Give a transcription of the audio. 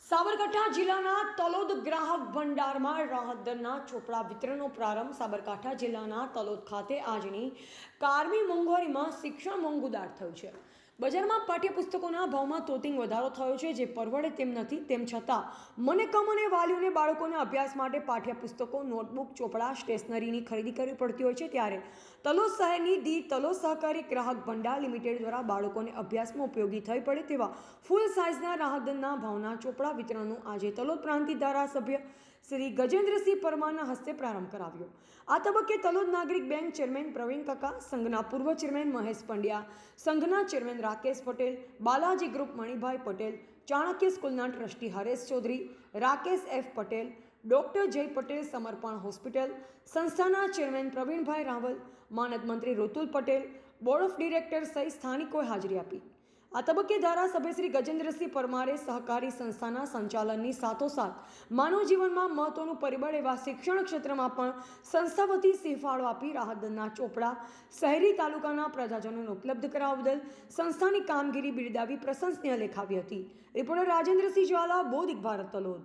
સાબરકાંઠા જિલ્લાના તલોદ ગ્રાહક ભંડારમાં રાહત દરના ચોપડા વિતરણનો પ્રારંભ. સાબરકાંઠા જિલ્લાના તલોદ ખાતે આજની કારમી મોંઘવારીમાં શિક્ષણ મોંઘુદાર થયું છે. બજારમાં પાઠ્યપુસ્તકોના ભાવમાં તોતિંગ વધારો થયો છે, જે પરવડે તેમ નથી. તેમ છતાં મને કમ અને વાલીઓને બાળકોના અભ્યાસ માટે પાઠ્યપુસ્તકો, નોટબુક, ચોપડા, સ્ટેશનરીની ખરીદી કરવી પડતી હોય છે. ત્યારે તલોદ શહેરની દી તલોદ સહકારી ગ્રાહક ભંડાર લિમિટેડ દ્વારા બાળકોને અભ્યાસમાં ઉપયોગી થઈ પડે તેવા ફૂલ સાઇઝના રાહત દરના ભાવના ચોપડા વિતરણનું આજે તલોદ પ્રાંતિજ ધારાસભ્ય શ્રી ગજેન્દ્રસિંહ પરમારના હસ્તે પ્રારંભ કરાવ્યો. આ તબક્કે તલોદ નાગરિક બેંક ચેરમેન પ્રવીણ કાકા, સંઘના પૂર્વ ચેરમેન મહેશ પંડ્યા, સંઘના ચેરમેન રાકેશ પટેલ, બાલાજી ગ્રુપ મણિભાઈ પટેલ, ચાણક્ય સ્કૂલના trustee Haresh Chaudhary, Rakesh F Patel, doctor Jay Patel, સમર્પણ હોસ્પિટલ સંસ્થાના ચેરમેન પ્રવીણભાઈ રાવલ, માનદ મંત્રી Rutul Patel, board of director સહિત સ્થાનિકોએ હાજરી આપી. આ તબક્કે ધારાસભ્ય શ્રી ગજેન્દ્રસિંહ પરમારે સહકારી સંસ્થાના સંચાલનની સાથોસાથ માનવ જીવનમાં મહત્વનું પરિબળ એવા શિક્ષણ ક્ષેત્રમાં પણ સંસ્થા વતી સિંહફાળો આપી રાહત દરના ચોપડા શહેરી તાલુકાના પ્રજાજનોને ઉપલબ્ધ કરાવવા બદલ સંસ્થાની કામગીરી બિરદાવી પ્રશંસનીય લેખાવી હતી. રિપોર્ટર રાજેન્દ્રસિંહ જ્વાલા, બોધિક ભારત, તલોદ.